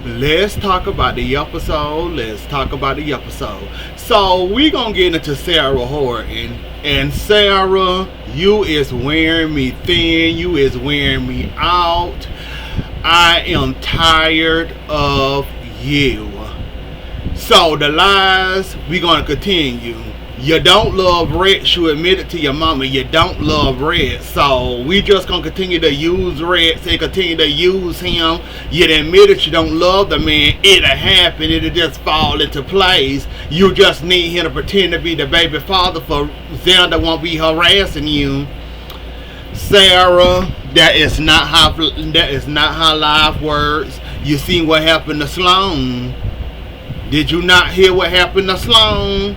Let's talk about the episode. So we gonna get into Sarah Horton. And Sarah, you is wearing me thin. You is wearing me out. I am tired of you. So the lies, we gonna continue. You don't love Rex. You admitted to your mama you don't love Rex. So we just gonna continue to use Rex and continue to use him. You admitted you don't love the man. It'll happen. It'll just fall into place. You just need him to pretend to be the baby father for Xander won't be harassing you. Sarah, that is not how life works. You seen what happened to Sloan. Did you not hear what happened to Sloan?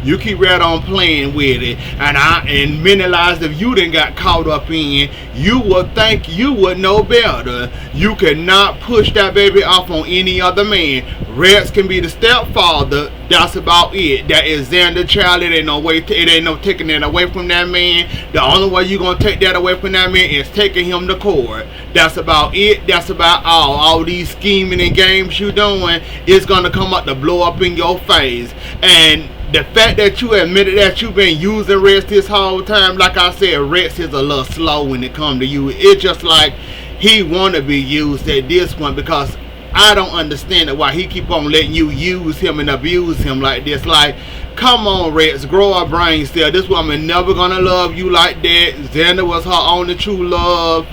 You keep right on playing with it. And many lies that you done got caught up in, you would think you would know better. You cannot push that baby off on any other man. Rex can be the stepfather. That's about it. That is Xander's child. It ain't no taking it away from that man. The only way you gonna take that away from that man is taking him to court. That's about it. That's about all these scheming and games you doing is gonna come up to blow up in your face. And the fact that you admitted that you've been using Rex this whole time, like I said, Rex is a little slow when it comes to you. It's just like he wanna be used at this point, because I don't understand why he keep on letting you use him and abuse him like this. Like, come on, Rex, grow a brain cell. This woman never gonna love you like that. Xander was her only true love.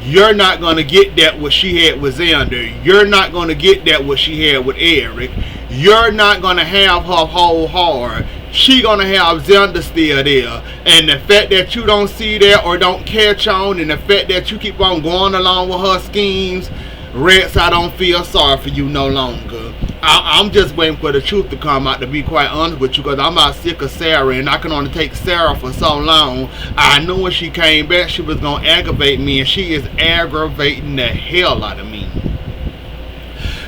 You're not gonna get that what she had with Xander. You're not gonna get that what she had with Eric. You're not gonna have her whole heart. She gonna have Xander still there. And the fact that you don't see that or don't catch on, and the fact that you keep on going along with her schemes, Rex, I don't feel sorry for you no longer. I'm just waiting for the truth to come out, to be quite honest with you, because I'm not sick of Sarah, and I can only take Sarah for so long. I knew when she came back she was going to aggravate me, and she is aggravating the hell out of me.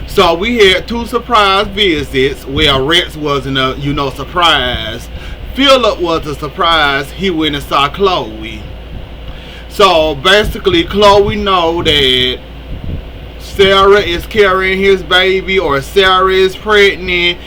So we had 2 surprise visits where Rex wasn't a surprise. Philip was a surprise. He went and saw Chloe. So basically Chloe know that Sarah is carrying his baby, or Sarah is pregnant.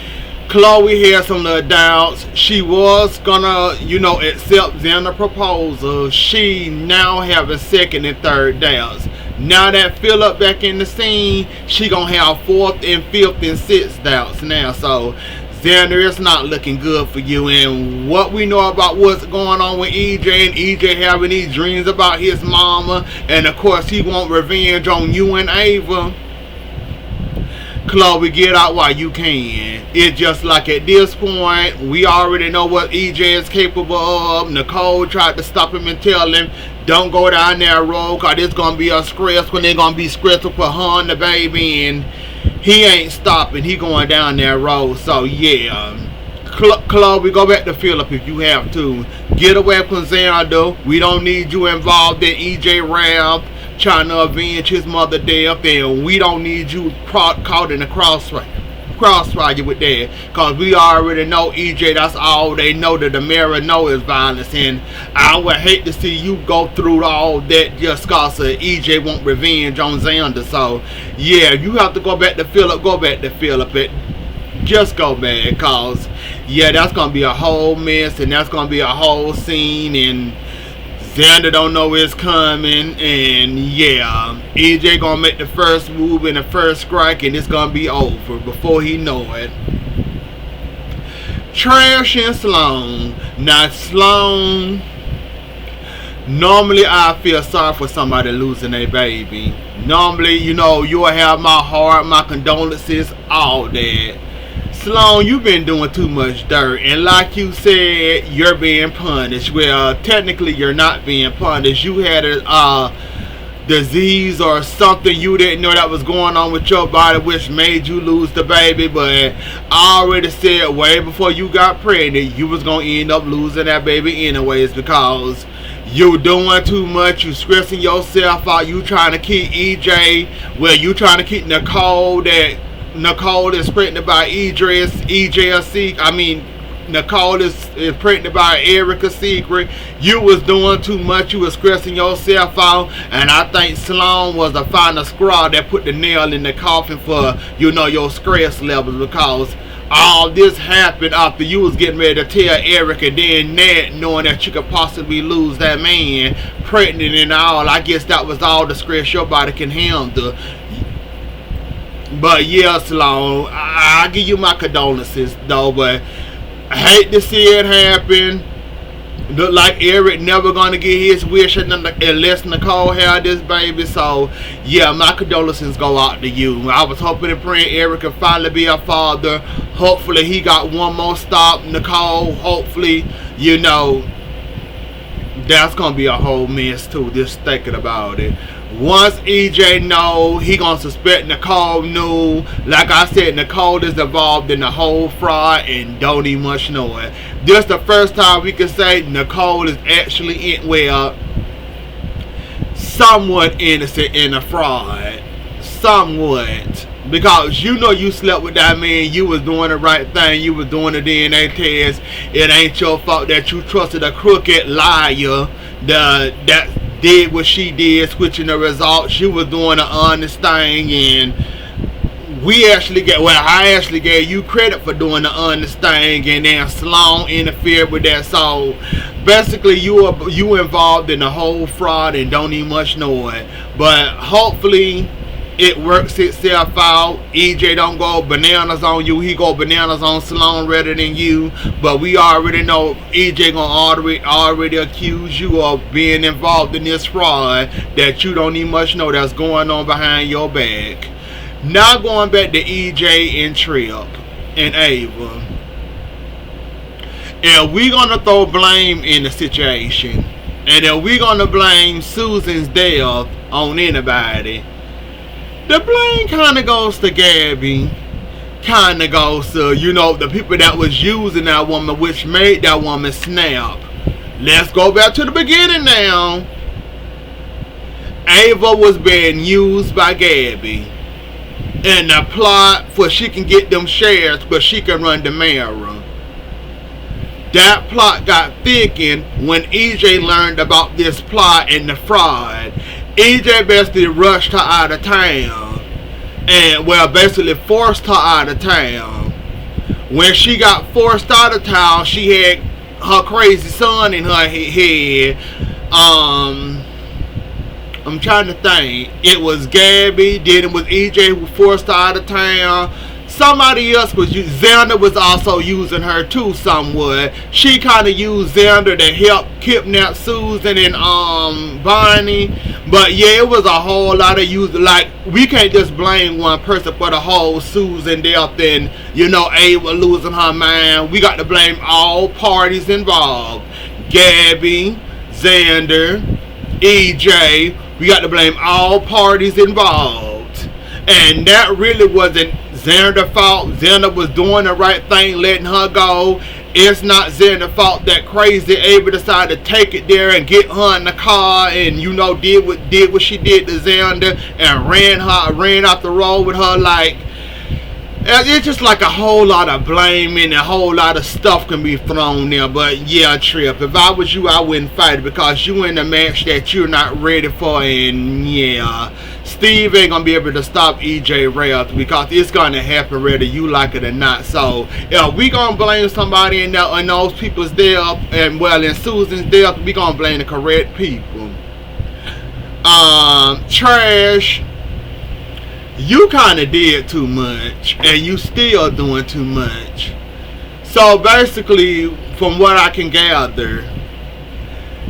Chloe had some little doubts. She was gonna, accept Xander's proposal. She now having second and third doubts. Now that Philip back in the scene, she gonna have 4th and 5th and 6th doubts now. So Xander, it's not looking good for you. And what we know about what's going on with EJ, and EJ having these dreams about his mama, and of course he want revenge on you and Ava. Chloe, get out while you can. It's just like at this point, we already know what EJ is capable of. Nicole tried to stop him and tell him, don't go down that road, because it's going to be a stress when they're going to be stressful for her and the baby. And he ain't stopping. He going down that road. So yeah, Chloe, go back to Philip if you have to. Get away from Xander. We don't need you involved in EJ rap trying to avenge his mother death, and we don't need you caught in the crossfire with that, because we already know EJ, that's all they know. That the mirror know is violence, and I would hate to see you go through all that just cause EJ want revenge on Xander. So yeah, you have to go back to Philip. Just go back, because yeah, that's gonna be a whole mess, and that's gonna be a whole scene, and Xander don't know it's coming, and yeah, EJ gonna make the first move and the first strike, and it's gonna be over before he know it. Trash and Sloan. Now Sloan, normally I feel sorry for somebody losing their baby. Normally, you'll have my heart, my condolences, all that. Sloan, you've been doing too much dirt, and like you said, you're being punished. Well, technically you're not being punished. You had a disease or something you didn't know that was going on with your body, which made you lose the baby. But I already said way before you got pregnant, you was going to end up losing that baby anyways, because you doing too much. You stressing yourself out. You trying to keep EJ, well, you trying to keep Nicole is pregnant by Nicole is pregnant by Erica's secret. You was doing too much. You was stressing yourself out. And I think Sloan was the final straw that put the nail in the coffin for, your stress levels, because all this happened after you was getting ready to tell Erica, then Nat, knowing that you could possibly lose that man, pregnant and all. I guess that was all the stress your body can handle. But yeah, Sloan, I give you my condolences though, but I hate to see it happen. Look like Eric never gonna get his wish unless Nicole had this baby. So yeah, my condolences go out to you. I was hoping and praying Eric could finally be a father. Hopefully he got one more stop. Nicole, hopefully, that's gonna be a whole mess too, just thinking about it. Once EJ know, he gonna suspect Nicole knew. Like I said, Nicole is involved in the whole fraud and don't even much know it. This the first time we can say Nicole is actually somewhat innocent in a fraud. Somewhat. Because you slept with that man, you was doing the right thing, you was doing the DNA test. It ain't your fault that you trusted a crooked liar that did what she did, switching the results. You was doing the honest thing, and I actually gave you credit for doing the honest thing, and then Sloan interfered with that. So basically you involved in the whole fraud and don't even much know it. But hopefully it works itself out. EJ don't go bananas on you. He go bananas on Sloan rather than you. But we already know EJ gonna already accuse you of being involved in this fraud that you don't even much know that's going on behind your back. Now going back to EJ and Trip and Ava. And we gonna throw blame in the situation. And then we gonna blame Susan's death on anybody. The blame kind of goes to Gabby, kind of goes to, the people that was using that woman, which made that woman snap. Let's go back to the beginning now. Ava was being used by Gabby in the plot for she can get them shares, but she can run the mirror. That plot got thickened when EJ learned about this plot and the fraud. EJ basically rushed her out of town, and basically forced her out of town. When she got forced out of town, she had her crazy son in her head. I'm trying to think. It was Gabby, then it was EJ who forced her out of town. Somebody else Xander was also using her too somewhat. She kind of used Xander to help kidnap Susan and Bonnie. But yeah, it was a whole lot of use. Like, we can't just blame one person for the whole Susan death and, Ava losing her mind. We got to blame all parties involved. Gabby, Xander, EJ. We got to blame all parties involved. And that really wasn't Xander's fault. Xander was doing the right thing, letting her go. It's not Xander's fault that crazy Ava decided to take it there and get her in the car and did what she did to Xander and ran out the road with her. Like, it's just like a whole lot of blame and a whole lot of stuff can be thrown there. But yeah, Trip, if I was you, I wouldn't fight it because you in a match that you're not ready for. And yeah, Steve ain't gonna be able to stop EJ Wrath because it's gonna happen whether you like it or not. So yeah, we gonna blame somebody in those people's death, and in Susan's death, we gonna blame the correct people. Trash. You kind of did too much, and you still doing too much. So basically, from what I can gather,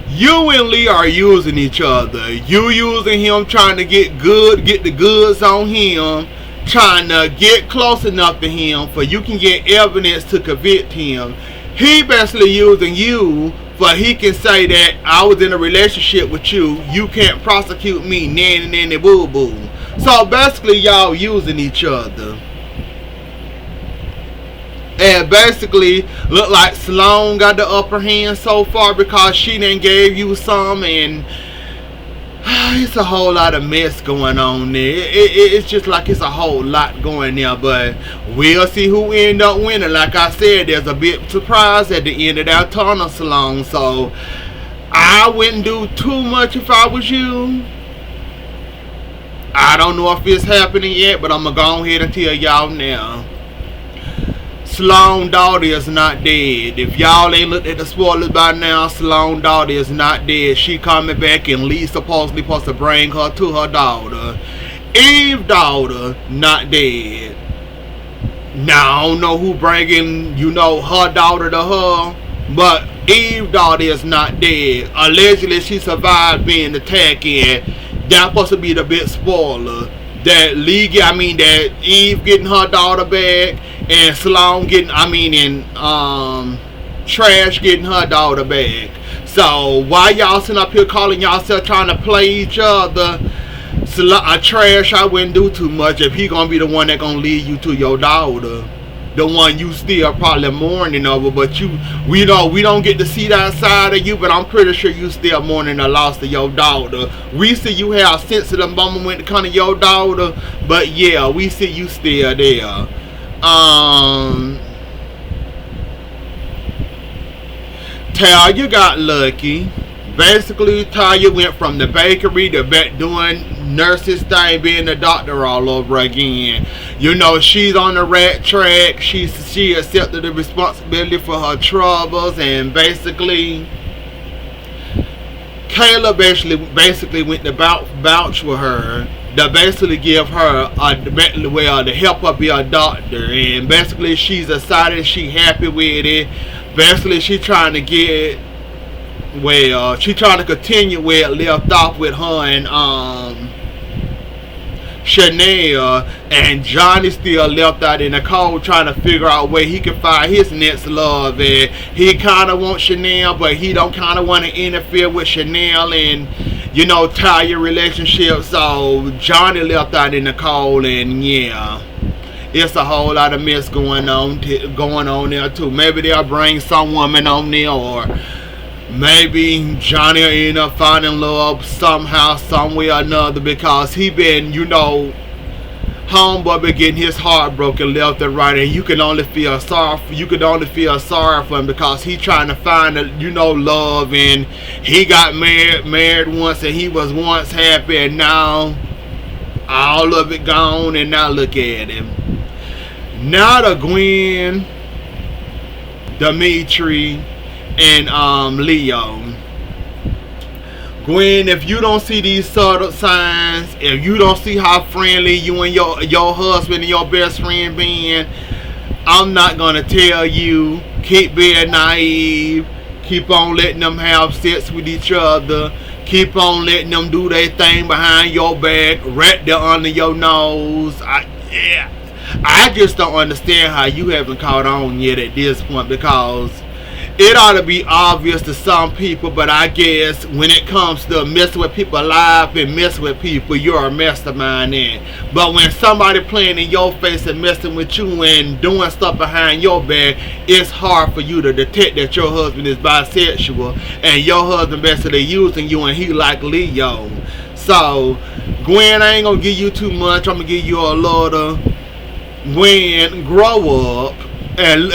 you and Lee are using each other. You using him, trying to get the goods on him, trying to get close enough to him for you can get evidence to convict him. He basically using you for he can say that I was in a relationship with you. You can't prosecute me, nanny boo boo. So basically y'all using each other. And basically look like Sloan got the upper hand so far because she done gave you some, and It's a whole lot of mess going on there. It's just like it's a whole lot going there, but we'll see who end up winning. Like I said, there's a bit surprise at the end of that tunnel salon, so I wouldn't do too much if I was you. I don't know if it's happening yet, but I'm gonna go ahead and tell y'all now. Sloan daughter is not dead. If y'all ain't looked at the spoilers by now, Sloan daughter is not dead. She coming back, and Lee supposed to bring her to her daughter. Eve daughter not dead. Now I don't know who bringing her daughter to her, but Eve daughter is not dead. Allegedly she survived being attacked, and that's supposed to be the big spoiler. That that Eve getting her daughter back, and Sloan Trash getting her daughter back. So why y'all sitting up here calling yourself trying to play each other? Trash, I wouldn't do too much if he gonna be the one that gonna lead you to your daughter, the one you still probably mourning over. But we don't get to see that side of you, but I'm pretty sure you still mourning the loss of your daughter. We see you have sense of the moment when it comes to your daughter, but yeah, we see you still there. Talia got lucky. Basically, Talia went from the bakery to back doing nurses thing, being a doctor all over again. She's on the right track. She accepted the responsibility for her troubles, and basically Kayla basically went to vouch with her to basically give her to help her be a doctor, and basically she's excited, she happy with it. Basically she trying to continue where it left off with her and Chanel, and Johnny still left out in the cold trying to figure out where he can find his next love. And he kind of wants Chanel, but he don't kind of want to interfere with Chanel and Talia relationship. So Johnny left out in the cold, and yeah, it's a whole lot of mess going on there too. Maybe they'll bring some woman on there, or maybe Johnny will end up finding love somehow, some way or another, because he been, homeboy been getting his heart broken left and right, and you can only feel sorry for him because he trying to find love, and he got married once, and he was once happy, and now all of it gone, and now look at him. Now the Gwen, Dimitri, and Leo. Gwen, if you don't see these subtle signs, if you don't see how friendly you and your husband and your best friend being, I'm not gonna tell you. Keep being naive. Keep on letting them have sex with each other. Keep on letting them do their thing behind your back, right there under your nose. I just don't understand how you haven't caught on yet at this point, because it ought to be obvious to some people, but I guess when it comes to messing with people's lives and messing with people, you're a mastermind in. But when somebody playing in your face and messing with you and doing stuff behind your back, it's hard for you to detect that your husband is bisexual and your husband basically using you, and he like Leo. So Gwen, I ain't gonna give you too much. I'm gonna give you a little. Gwen, grow up and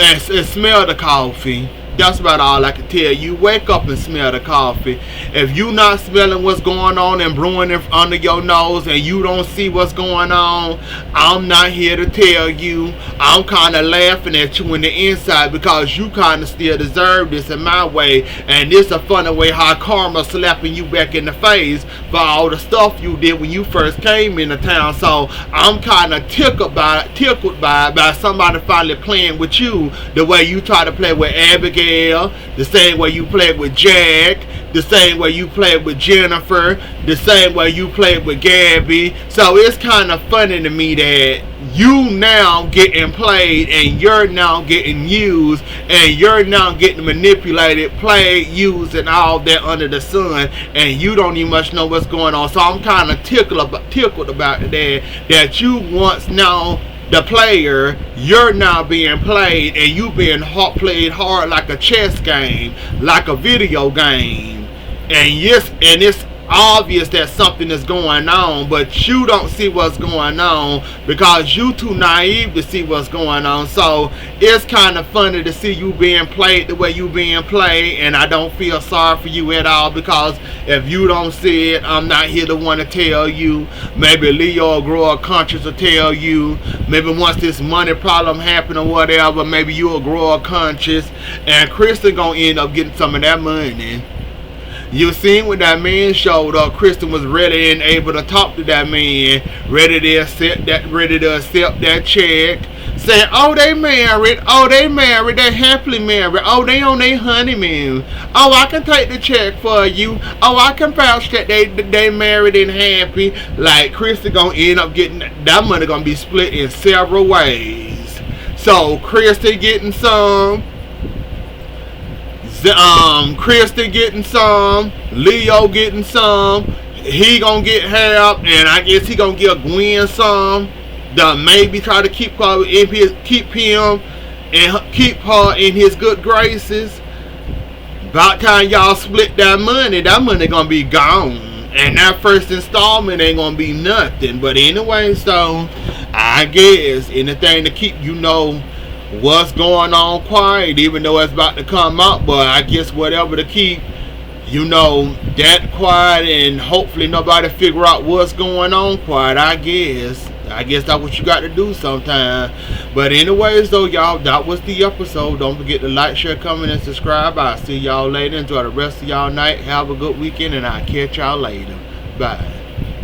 smell the coffee. That's about all I can tell you. Wake up and smell the coffee. If you not smelling what's going on and brewing under your nose, and you don't see what's going on, I'm not here to tell you. I'm kind of laughing at you in the inside, because you kind of still deserve this in my way. And this a funny way how karma slapping you back in the face for all the stuff you did when you first came into town. So I'm kind of tickled by somebody finally playing with you the way you try to play with Abigail, the same way you played with Jack, the same way you played with Jennifer, the same way you played with Gabby. So it's kind of funny to me that you now getting played, and you're now getting used, and you're now getting manipulated, played, used, and all that under the sun, and you don't even much know what's going on. So I'm kind of tickled about that you once now the player, you're now being played, and you being played hard like a chess game, like a video game. And yes, and obvious that something is going on, but you don't see what's going on because you too naive to see what's going on. So it's kind of funny to see you being played the way you being played, and I don't feel sorry for you at all, because if you don't see it, I'm not here to want to tell you. Maybe Leo or grow a conscience will tell you. Maybe once this money problem happen or whatever, maybe you'll grow a conscience, and Kristen gonna end up getting some of that money. You seen when that man showed up, Kristen was ready and able to talk to that man, ready to accept that check, saying, oh, they married, they happily married, oh, they on their honeymoon, oh, I can take the check for you, oh, I can vouch that they married and happy. Like, Kristen gonna end up getting, that money gonna be split in several ways. So, Kristen getting some, Kristen getting some, Leo getting some, he gonna get half, and I guess he gonna give Gwen some, to maybe try to keep her in his good graces. About time y'all split that money gonna be gone, and that first installment ain't gonna be nothing. But anyway, so I guess anything to keep what's going on quiet, even though it's about to come out, but I guess whatever to keep that quiet, and hopefully nobody figure out what's going on quiet. I guess that's what you got to do sometime. But anyways though, y'all, that was the episode. Don't forget to like, share, comment, and subscribe. I'll see y'all later. Enjoy the rest of y'all night. Have a good weekend, and I'll catch y'all later. Bye.